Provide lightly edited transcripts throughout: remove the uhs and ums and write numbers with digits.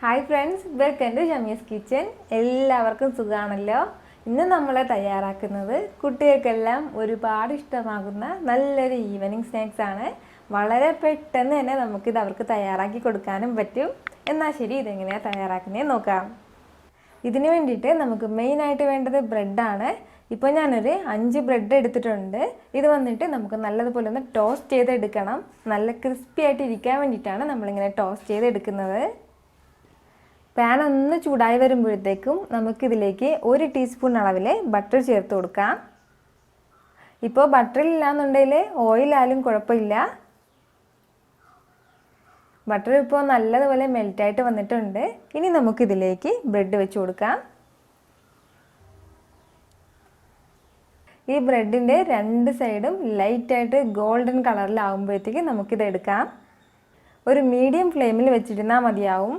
Hi friends, welcome to Shami's kitchen. എല്ലാവർക്കും സുഖമാണല്ലോ. ഇന്ന് നമ്മൾ തയ്യാറാക്കുന്നത് കുട്ടികൾക്കെല്ലാം ഒരുപാട് ഇഷ്ടമാകുന്ന നല്ലൊരു ഈവനിങ് സ്നാക്സ് ആണ്. വളരെ പെട്ടെന്ന് തന്നെ നമുക്കിത് അവർക്ക് തയ്യാറാക്കി കൊടുക്കാനും പറ്റും. എന്നാൽ ശരി, ഇതെങ്ങനെയാണ് തയ്യാറാക്കുന്നത് നോക്കാം. ഇതിന് വേണ്ടിയിട്ട് നമുക്ക് മെയിനായിട്ട് വേണ്ടത് ബ്രെഡാണ്. ഇപ്പോൾ ഞാനൊരു 5 ബ്രെഡ് എടുത്തിട്ടുണ്ട്. ഇത് വന്നിട്ട് നമുക്ക് നല്ലതുപോലെ ഒന്ന് ടോസ്റ്റ് ചെയ്തെടുക്കണം. നല്ല ക്രിസ്പി ആയിട്ട് ഇരിക്കാൻ വേണ്ടിയിട്ടാണ് നമ്മളിങ്ങനെ ടോസ്റ്റ് ചെയ്തെടുക്കുന്നത്. പാൻ ഒന്ന് ചൂടായി വരുമ്പോഴത്തേക്കും നമുക്കിതിലേക്ക് 1 ടീസ്പൂൺ അളവിൽ ബട്ടർ ചേർത്ത് കൊടുക്കാം. ഇപ്പോൾ ബട്ടറില്ലാന്നുണ്ടെങ്കിൽ ഓയിലായാലും കുഴപ്പമില്ല. ബട്ടർ ഇപ്പോൾ നല്ലതുപോലെ മെൽറ്റായിട്ട് വന്നിട്ടുണ്ട്. ഇനി നമുക്കിതിലേക്ക് ബ്രെഡ് വെച്ച് കൊടുക്കാം. ഈ ബ്രെഡിൻ്റെ 2 സൈഡും ലൈറ്റായിട്ട് ഗോൾഡൻ കളറിലാവുമ്പോഴത്തേക്ക് നമുക്കിത് എടുക്കാം. ഒരു മീഡിയം ഫ്ലെയിമിൽ വെച്ചിരുന്നാൽ മതിയാവും.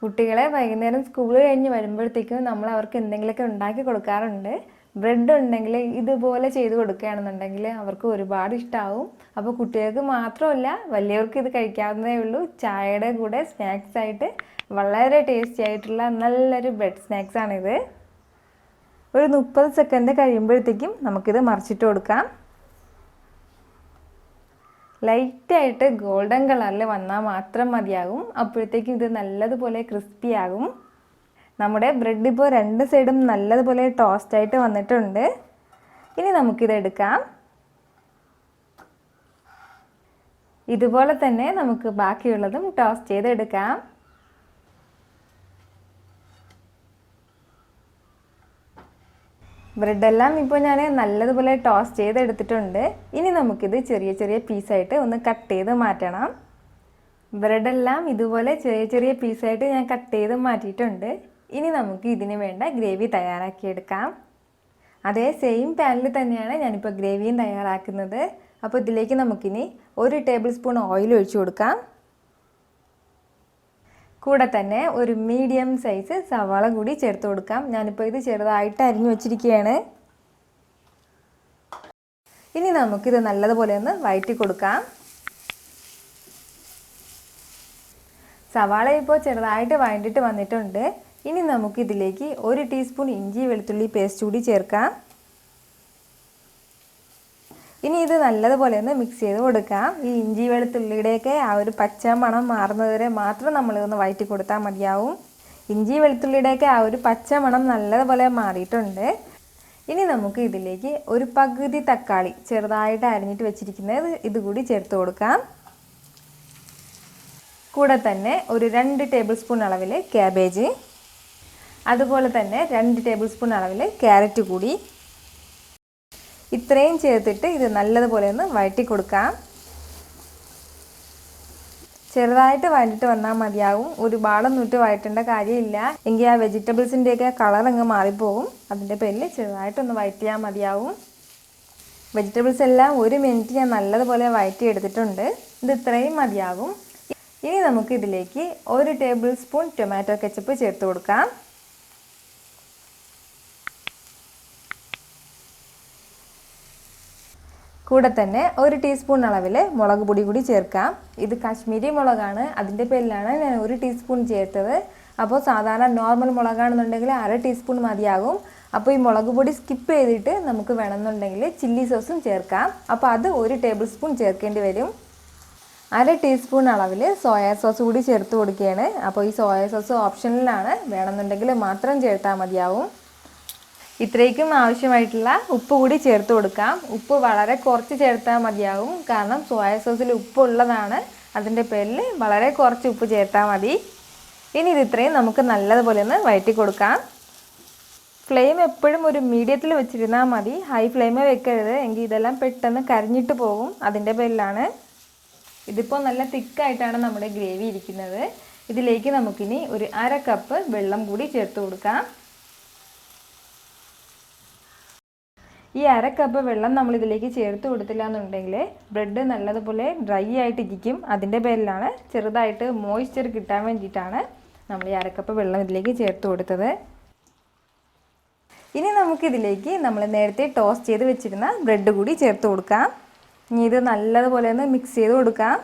കുട്ടികളെ വൈകുന്നേരം സ്കൂൾ കഴിഞ്ഞ് വരുമ്പോഴത്തേക്കും നമ്മൾ അവർക്ക് എന്തെങ്കിലുമൊക്കെ ഉണ്ടാക്കി കൊടുക്കാറുണ്ട്. ബ്രെഡ് ഉണ്ടെങ്കിൽ ഇതുപോലെ ചെയ്ത് കൊടുക്കുകയാണെന്നുണ്ടെങ്കിൽ അവർക്ക് ഒരുപാട് ഇഷ്ടമാവും. അപ്പോൾ കുട്ടികൾക്ക് മാത്രമല്ല, വലിയവർക്ക് ഇത് കഴിക്കാവുന്നതേ ഉള്ളൂ. ചായയുടെ കൂടെ സ്നാക്സ് ആയിട്ട് വളരെ ടേസ്റ്റി ആയിട്ടുള്ള നല്ലൊരു ബ്രെഡ് സ്നാക്സാണിത്. ഒരു 30 സെക്കൻഡ് കഴിയുമ്പോഴത്തേക്കും നമുക്കിത് മറിച്ചിട്ട് കൊടുക്കാം. ലൈറ്റായിട്ട് ഗോൾഡൻ കളറിൽ വന്നാൽ മാത്രം മതിയാകും. അപ്പോഴത്തേക്കും ഇത് നല്ലതുപോലെ ക്രിസ്പി ആകും. നമ്മുടെ ബ്രെഡ് ഇപ്പോൾ 2 സൈഡും നല്ലതുപോലെ ടോസ്റ്റായിട്ട് വന്നിട്ടുണ്ട്. ഇനി നമുക്കിത് എടുക്കാം. ഇതുപോലെ തന്നെ നമുക്ക് ബാക്കിയുള്ളതും ടോസ്റ്റ് ചെയ്തെടുക്കാം. ബ്രെഡെല്ലാം ഇപ്പോൾ ഞാൻ നല്ലതുപോലെ ടോസ്റ്റ് ചെയ്തെടുത്തിട്ടുണ്ട്. ഇനി നമുക്കിത് ചെറിയ ചെറിയ പീസായിട്ട് ഒന്ന് കട്ട് ചെയ്ത് മാറ്റണം. ബ്രെഡെല്ലാം ഇതുപോലെ ചെറിയ ചെറിയ പീസായിട്ട് ഞാൻ കട്ട് ചെയ്ത് മാറ്റിയിട്ടുണ്ട്. ഇനി നമുക്ക് ഇതിന് വേണ്ട ഗ്രേവി തയ്യാറാക്കിയെടുക്കാം. അതേ സെയിം പാനിൽ തന്നെയാണ് ഞാനിപ്പോൾ ഗ്രേവിയും തയ്യാറാക്കുന്നത്. അപ്പോൾ ഇതിലേക്ക് നമുക്കിനി 1 ടേബിൾ സ്പൂൺ ഓയിൽ ഒഴിച്ചു കൊടുക്കാം. കൂടെ തന്നെ ഒരു മീഡിയം സൈസ് സവാള കൂടി ചേർത്ത് കൊടുക്കാം. ഞാനിപ്പോൾ ഇത് ചെറുതായിട്ട് അരിഞ്ഞു വെച്ചിരിക്കുകയാണ്. ഇനി നമുക്കിത് നല്ലതുപോലെ ഒന്ന് വഴറ്റി കൊടുക്കാം. സവാള ഇപ്പോൾ ചെറുതായിട്ട് വഴണ്ടിട്ട് വന്നിട്ടുണ്ട്. ഇനി നമുക്കിതിലേക്ക് 1 ടീസ്പൂൺ ഇഞ്ചി വെളുത്തുള്ളി പേസ്റ്റ് കൂടി ചേർക്കാം. ഇനി ഇത് നല്ലതുപോലെ ഒന്ന് മിക്സ് ചെയ്ത് കൊടുക്കാം. ഈ ഇഞ്ചി വെളുത്തുള്ളിയുടെയൊക്കെ ആ ഒരു പച്ച മണം മാറുന്നതുവരെ മാത്രം നമ്മളിതൊന്ന് വഴറ്റി കൊടുത്താൽ മതിയാവും. ഇഞ്ചി വെളുത്തുള്ളിയുടെയൊക്കെ ആ ഒരു പച്ച മണം നല്ലതുപോലെ മാറിയിട്ടുണ്ട്. ഇനി നമുക്ക് ഇതിലേക്ക് ഒരു പകുതി തക്കാളി ചെറുതായിട്ട് അരിഞ്ഞിട്ട് വെച്ചിരിക്കുന്നത് ഇതുകൂടി ചേർത്ത് കൊടുക്കാം. കൂടെ തന്നെ ഒരു 2 ടേബിൾ സ്പൂൺ അളവിൽ ക്യാബേജ്, അതുപോലെ തന്നെ 2 ടേബിൾ സ്പൂൺ അളവിൽ ക്യാരറ്റ് കൂടി, ഇത്രയും ചേർത്തിട്ട് ഇത് നല്ലതുപോലെ ഒന്ന് വഴറ്റി കൊടുക്കാം. ചെറുതായിട്ട് വഴറ്റിട്ട് വന്നാൽ മതിയാവും. ഒരുപാടൊന്നും ഇട്ട് വഴറ്റേണ്ട കാര്യമില്ല. എങ്കിൽ ആ വെജിറ്റബിൾസിൻ്റെയൊക്കെ കളർ അങ്ങ് മാറിപ്പോകും. അതിൻ്റെ പേരിൽ ചെറുതായിട്ടൊന്ന് വഴറ്റിയാൽ മതിയാവും. വെജിറ്റബിൾസ് എല്ലാം 1 മിനിറ്റ് ഞാൻ നല്ലതുപോലെ വഴറ്റി എടുത്തിട്ടുണ്ട്. ഇത് ഇത്രയും മതിയാകും. ഇനി നമുക്ക് ഇതിലേക്ക് 1 ടേബിൾ സ്പൂൺ ടൊമാറ്റോ കെച്ചപ്പ് ചേർത്ത് കൊടുക്കാം. കൂടെ തന്നെ 1 ടീസ്പൂൺ അളവിൽ മുളക് പൊടി കൂടി ചേർക്കാം. ഇത് കാശ്മീരി മുളകാണ്, അതിൻ്റെ പേരിലാണ് ഞാൻ 1 ടീസ്പൂൺ ചേർത്തത്. അപ്പോൾ സാധാരണ നോർമൽ മുളകാണെന്നുണ്ടെങ്കിൽ 1/2 ടീസ്പൂൺ മതിയാകും. അപ്പോൾ ഈ മുളക് പൊടി സ്കിപ്പ് ചെയ്തിട്ട് നമുക്ക് വേണമെന്നുണ്ടെങ്കിൽ ചില്ലി സോസും ചേർക്കാം. അപ്പോൾ അത് 1 ടേബിൾ സ്പൂൺ ചേർക്കേണ്ടി വരും. 1/2 ടീസ്പൂൺ അളവിൽ സോയാ സോസ് കൂടി ചേർത്ത് കൊടുക്കുകയാണ്. അപ്പോൾ ഈ സോയാ സോസ് ഓപ്ഷനിലാണ്, വേണമെന്നുണ്ടെങ്കിൽ മാത്രം ചേർത്താൽ മതിയാവും. ഇത്രയ്ക്കും ആവശ്യമായിട്ടുള്ള ഉപ്പ് കൂടി ചേർത്ത് കൊടുക്കാം. ഉപ്പ് വളരെ കുറച്ച് ചേർത്താൽ മതിയാകും. കാരണം സോയ സോസിൽ ഉപ്പ് ഉള്ളതാണ്. അതിൻ്റെ പേരിൽ വളരെ കുറച്ച് ഉപ്പ് ചേർത്താൽ മതി. ഇനി ഇത് ഇത്രയും നമുക്ക് നല്ലതുപോലെ ഒന്ന് വഴറ്റി കൊടുക്കാം. ഫ്ലെയിം എപ്പോഴും ഒരു മീഡിയത്തിൽ വെച്ചിരുന്നാൽ മതി. ഹൈ ഫ്ലെയിമിൽ വെക്കരുത്, എങ്കിൽ ഇതെല്ലാം പെട്ടെന്ന് കരിഞ്ഞിട്ട് പോകും. അതിൻ്റെ പേരിലാണ്. ഇതിപ്പോൾ നല്ല തിക്കായിട്ടാണ് നമ്മുടെ ഗ്രേവി ഇരിക്കുന്നത്. ഇതിലേക്ക് നമുക്കിനി ഒരു 1/2 കപ്പ് വെള്ളം കൂടി ചേർത്ത് കൊടുക്കാം. ഈ 1/2 കപ്പ് വെള്ളം നമ്മൾ ഇതിലേക്ക് ചേർത്ത് കൊടുത്തില്ല എന്നുണ്ടെങ്കിൽ ബ്രെഡ് നല്ലതുപോലെ ഡ്രൈ ആയിട്ടിരിക്കും. അതിൻ്റെ പേരിലാണ്, ചെറുതായിട്ട് മോയ്സ്ചർ കിട്ടാൻ വേണ്ടിയിട്ടാണ് നമ്മൾ ഈ 1/2 കപ്പ് വെള്ളം ഇതിലേക്ക് ചേർത്ത് കൊടുത്തത്. ഇനി നമുക്കിതിലേക്ക് നമ്മൾ നേരത്തെ ടോസ്റ്റ് ചെയ്ത് വെച്ചിരുന്ന ബ്രെഡ് കൂടി ചേർത്ത് കൊടുക്കാം. ഇനി ഇത് നല്ലതുപോലെ ഒന്ന് മിക്സ് ചെയ്ത് കൊടുക്കാം.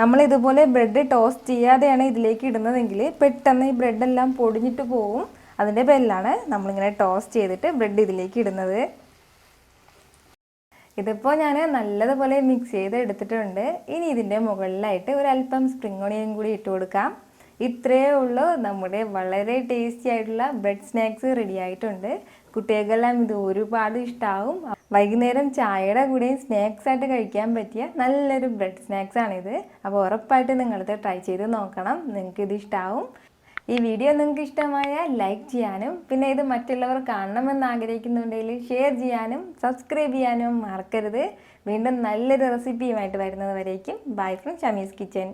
നമ്മൾ ഇതുപോലെ ബ്രെഡ് ടോസ്റ്റ് ചെയ്യാതെയാണ് ഇതിലേക്ക് ഇടുന്നതെങ്കിൽ പെട്ടെന്ന് ഈ ബ്രെഡെല്ലാം പൊടിഞ്ഞിട്ട് പോവും. അതിൻ്റെ പേരിലാണ് നമ്മളിങ്ങനെ ടോസ്റ്റ് ചെയ്തിട്ട് ബ്രെഡ് ഇതിലേക്ക് ഇടുന്നത്. ഇതിപ്പോൾ ഞാൻ നല്ലതുപോലെ മിക്സ് ചെയ്ത് എടുത്തിട്ടുണ്ട്. ഇനി ഇതിൻ്റെ മുകളിലായിട്ട് ഒരല്പം സ്പ്രിംഗ് ഓണിയൻ കൂടി ഇട്ട് കൊടുക്കാം. ഇത്രയേ ഉള്ളൂ, നമ്മുടെ വളരെ ടേസ്റ്റി ആയിട്ടുള്ള ബ്രെഡ് സ്നാക്സ് റെഡി ആയിട്ടുണ്ട്. കുട്ടികൾക്കെല്ലാം ഇത് ഒരുപാട് ഇഷ്ടമാവും. വൈകുന്നേരം ചായയുടെ കൂടെയും സ്നാക്സ് ആയിട്ട് കഴിക്കാൻ പറ്റിയ നല്ലൊരു ബ്രെഡ് സ്നാക്സ് ആണിത്. അപ്പോൾ ഉറപ്പായിട്ട് നിങ്ങളിത് ട്രൈ ചെയ്ത് നോക്കണം, നിങ്ങൾക്കിത് ഇഷ്ടമാവും. ഈ വീഡിയോ നിങ്ങൾക്ക് ഇഷ്ടമായാൽ ലൈക്ക് ചെയ്യാനും പിന്നെ ഇത് മറ്റുള്ളവർ കാണണമെന്ന് ആഗ്രഹിക്കുന്നുണ്ടെങ്കിൽ ഷെയർ ചെയ്യാനും സബ്സ്ക്രൈബ് ചെയ്യാനും മറക്കരുത്. വീണ്ടും നല്ലൊരു റെസിപ്പിയുമായിട്ട് വരുന്നത് വരേക്കും ബൈ ഫ്രം ഷമീസ് കിച്ചൻ.